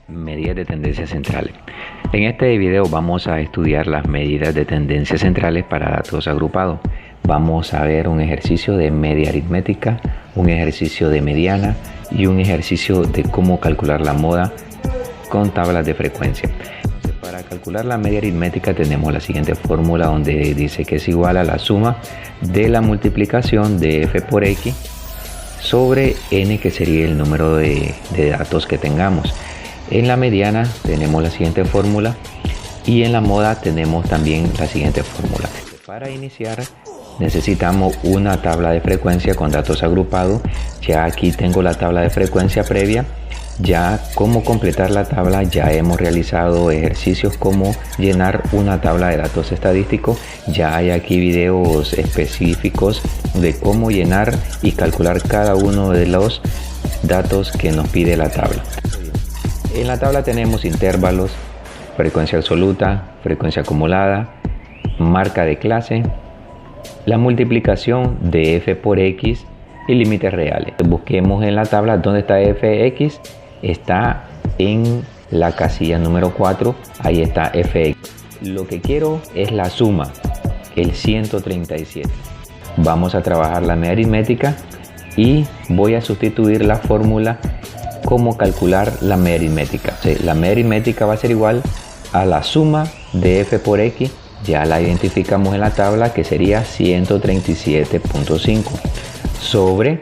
Medidas de tendencias centrales. En este video vamos a estudiar las medidas de tendencias centrales para datos agrupados. Vamos a ver un ejercicio de media aritmética, un ejercicio de mediana y un ejercicio de cómo calcular la moda con tablas de frecuencia. Para calcular la media aritmética tenemos la siguiente fórmula donde dice que es igual a la suma de la multiplicación de f por x sobre n, que sería el número de datos que tengamos. En la mediana tenemos la siguiente fórmula y en la moda tenemos también la siguiente fórmula. Para iniciar necesitamos una tabla de frecuencia con datos agrupados. Ya aquí tengo la tabla de frecuencia previa. Ya cómo completar la tabla, ya hemos realizado ejercicios como llenar una tabla de datos estadísticos. Ya hay aquí videos específicos de cómo llenar y calcular cada uno de los datos que nos pide la tabla. En la tabla tenemos intervalos, frecuencia absoluta, frecuencia acumulada, marca de clase, la multiplicación de f por x y límites reales. Busquemos en la tabla dónde está fx. Está en la casilla número 4, ahí está fx. Lo que quiero es la suma, el 137. Vamos a trabajar la media aritmética y voy a sustituir la fórmula. Cómo calcular la media aritmética. La media aritmética va a ser igual a la suma de f por x, ya la identificamos en la tabla, que sería 137.5 sobre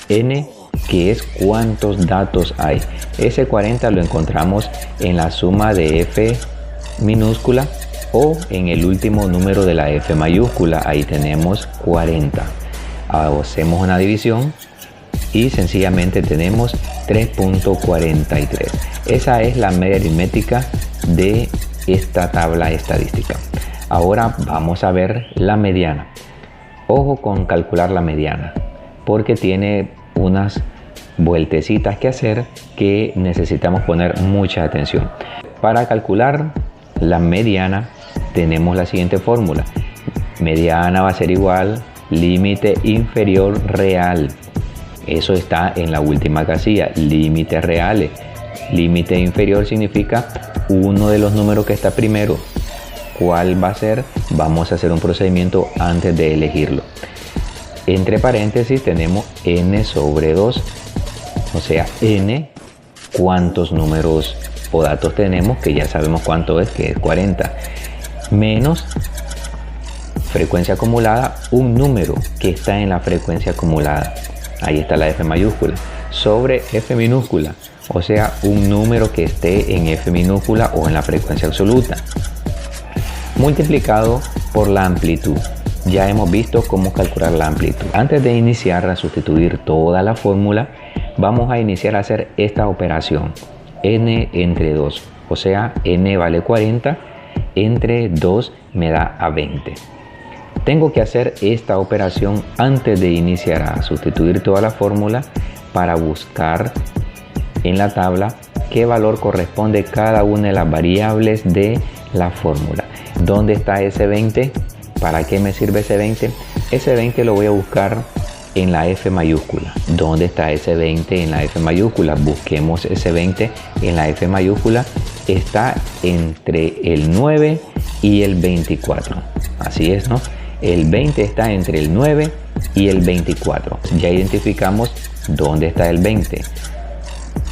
n, que es cuántos datos hay. Ese 40 lo encontramos en la suma de f minúscula o en el último número de la f mayúscula, ahí tenemos 40. Hacemos una división y sencillamente tenemos 3.43. Esa es la media aritmética de esta tabla estadística. Ahora vamos a ver la mediana. Ojo con calcular la mediana, porque tiene unas vueltecitas que hacer que necesitamos poner mucha atención. Para calcular la mediana tenemos la siguiente fórmula. Mediana va a ser igual límite inferior real. Eso está en la última casilla, límites reales. Límite inferior significa uno de los números que está primero. ¿Cuál va a ser? Vamos a hacer un procedimiento antes de elegirlo. Entre paréntesis tenemos n sobre 2, o sea, n, cuántos números o datos tenemos, que ya sabemos cuánto es, que es 40, menos frecuencia acumulada, un número que está en la frecuencia acumulada. Ahí está la f mayúscula, sobre f minúscula, o sea, un número que esté en f minúscula o en la frecuencia absoluta, multiplicado por la amplitud. Ya hemos visto cómo calcular la amplitud. Antes de iniciar a sustituir toda la fórmula, vamos a iniciar a hacer esta operación. N entre 2, o sea, n vale 40, entre 2 me da a 20. Tengo que hacer esta operación antes de iniciar a sustituir toda la fórmula para buscar en la tabla qué valor corresponde cada una de las variables de la fórmula. ¿Dónde está ese 20? ¿Para qué me sirve ese 20? Ese 20 lo voy a buscar en la f mayúscula. ¿Dónde está ese 20 en la f mayúscula? Busquemos ese 20 en la f mayúscula. Está entre el 9 y el 24. Así es, ¿no? El 20 está entre el 9 y el 24. Ya identificamos dónde está el 20.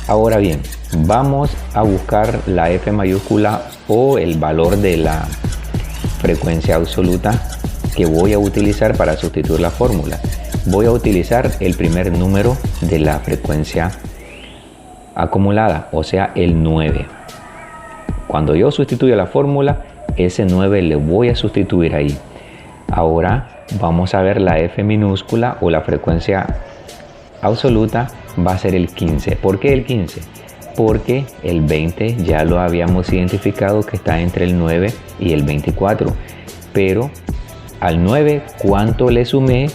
Ahora bien, vamos a buscar la f mayúscula o el valor de la frecuencia absoluta que voy a utilizar para sustituir la fórmula. Voy a utilizar el primer número de la frecuencia acumulada, o sea, el 9. Cuando yo sustituyo la fórmula, ese 9 le voy a sustituir ahí. Ahora vamos a ver la f minúscula o la frecuencia absoluta, va a ser el 15. ¿Por qué el 15? Porque el 20 ya lo habíamos identificado que está entre el 9 y el 24. Pero al 9, ¿cuánto le sumé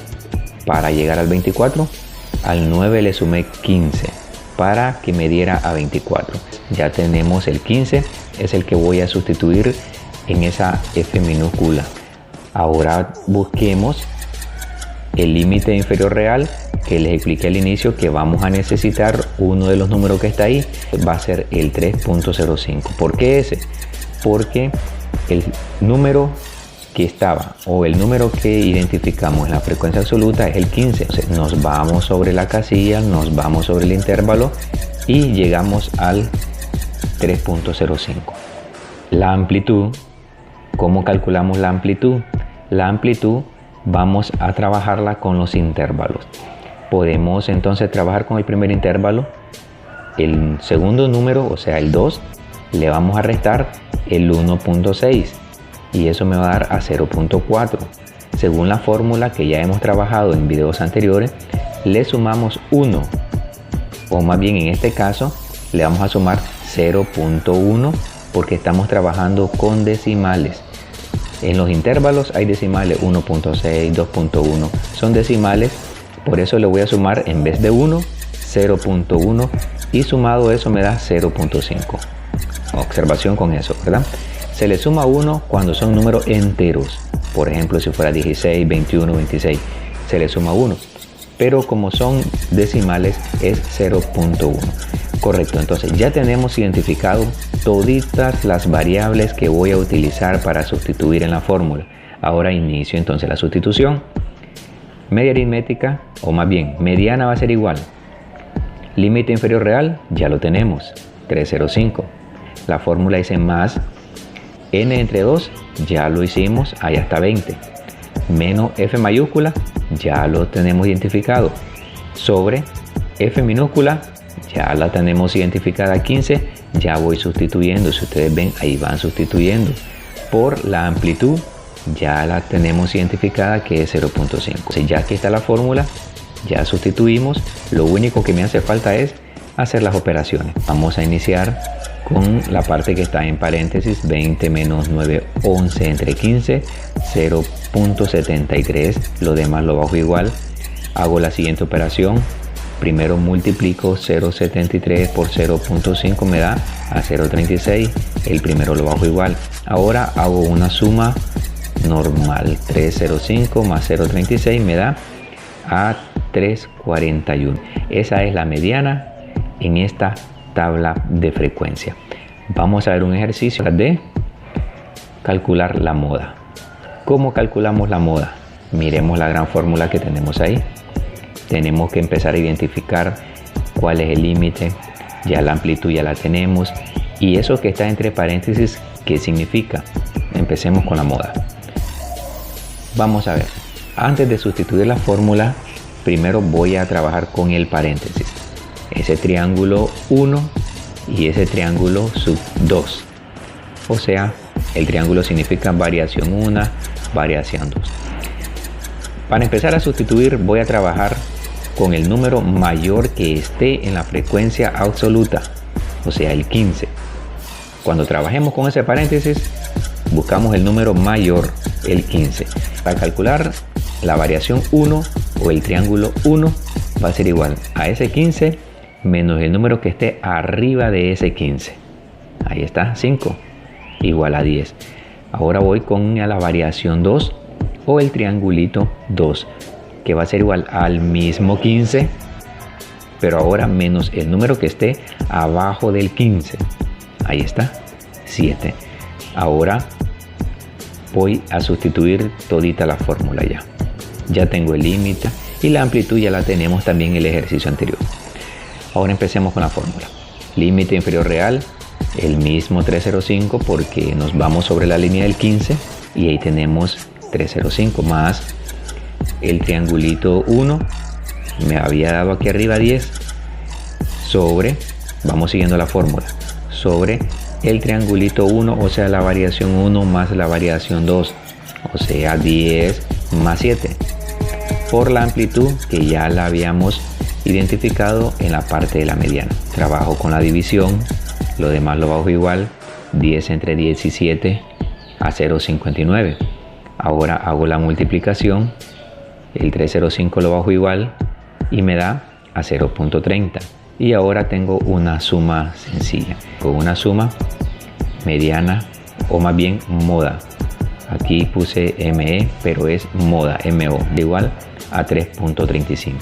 para llegar al 24? Al 9 le sumé 15 para que me diera a 24. Ya tenemos el 15, es el que voy a sustituir en esa f minúscula. Ahora busquemos el límite inferior real, que les expliqué al inicio que vamos a necesitar uno de los números que está ahí, va a ser el 3.05. ¿Por qué ese? Porque el número que estaba o el número que identificamos en la frecuencia absoluta es el 15. Entonces nos vamos sobre la casilla, nos vamos sobre el intervalo y llegamos al 3.05. La amplitud, ¿cómo calculamos la amplitud? La amplitud vamos a trabajarla con los intervalos. Podemos entonces trabajar con el primer intervalo, el segundo número, o sea el 2, le vamos a restar el 1.6 y eso me va a dar a 0.4. Según la fórmula que ya hemos trabajado en videos anteriores, le sumamos 1, o más bien en este caso le vamos a sumar 0.1 porque estamos trabajando con decimales. En los intervalos hay decimales 1.6, 2.1, son decimales, por eso le voy a sumar en vez de 1, 0.1 y sumado eso me da 0.5. Observación con eso, ¿verdad? Se le suma 1 cuando son números enteros. Por ejemplo, si fuera 16, 21, 26, se le suma 1. Pero como son decimales es 0.1. Correcto, entonces ya tenemos identificado toditas las variables que voy a utilizar para sustituir en la fórmula. Ahora inicio entonces la sustitución. Media aritmética, o más bien mediana, va a ser igual. Límite inferior real, ya lo tenemos, 305. La fórmula dice más n entre 2, ya lo hicimos, ahí está 20. Menos f mayúscula, ya lo tenemos identificado. Sobre f minúscula, ya la tenemos identificada 15, ya voy sustituyendo, si ustedes ven ahí van sustituyendo. Por la amplitud ya la tenemos identificada que es 0.5. Entonces ya que está la fórmula, ya sustituimos, lo único que me hace falta es hacer las operaciones. Vamos a iniciar con la parte que está en paréntesis, 20 menos 9, 11 entre 15, 0.73, lo demás lo bajo igual. Hago la siguiente operación. Primero multiplico 0.73 por 0.5, me da a 0.36, el primero lo bajo igual. Ahora hago una suma normal, 3.05 más 0.36 me da a 3.41. Esa es la mediana en esta tabla de frecuencia. Vamos a ver un ejercicio de calcular la moda. ¿Cómo calculamos la moda? Miremos la gran fórmula que tenemos ahí. Tenemos que empezar a identificar cuál es el límite, ya la amplitud ya la tenemos, y eso que está entre paréntesis, ¿qué significa? Empecemos con la moda. Vamos a ver, antes de sustituir la fórmula, primero voy a trabajar con el paréntesis, ese triángulo 1 y ese triángulo sub 2, o sea, el triángulo significa variación 1, variación 2. Para empezar a sustituir voy a trabajar con el número mayor que esté en la frecuencia absoluta, o sea el 15. Cuando trabajemos con ese paréntesis, buscamos el número mayor, el 15. Para calcular la variación 1 o el triángulo 1 va a ser igual a ese 15 menos el número que esté arriba de ese 15. Ahí está, 5, igual a 10. Ahora voy con la variación 2 o el triangulito 2, que va a ser igual al mismo 15, pero ahora menos el número que esté abajo del 15. Ahí está, 7. Ahora voy a sustituir todita la fórmula ya. Ya tengo el límite y la amplitud ya la tenemos también en el ejercicio anterior. Ahora empecemos con la fórmula. Límite inferior real, el mismo 305 porque nos vamos sobre la línea del 15 y ahí tenemos 305 más el triangulito 1, me había dado aquí arriba 10, sobre, vamos siguiendo la fórmula, sobre el triangulito 1, o sea la variación 1 más la variación 2, o sea 10 más 7, por la amplitud que ya la habíamos identificado en la parte de la mediana. Trabajo con la división, lo demás lo bajo igual, 10 entre 17 a 0.59. Ahora hago la multiplicación, el 305 lo bajo igual y me da a 0.30. Y ahora tengo una suma sencilla, con una suma mediana o más bien moda. Aquí puse ME, pero es moda, MO, de igual a 3.35.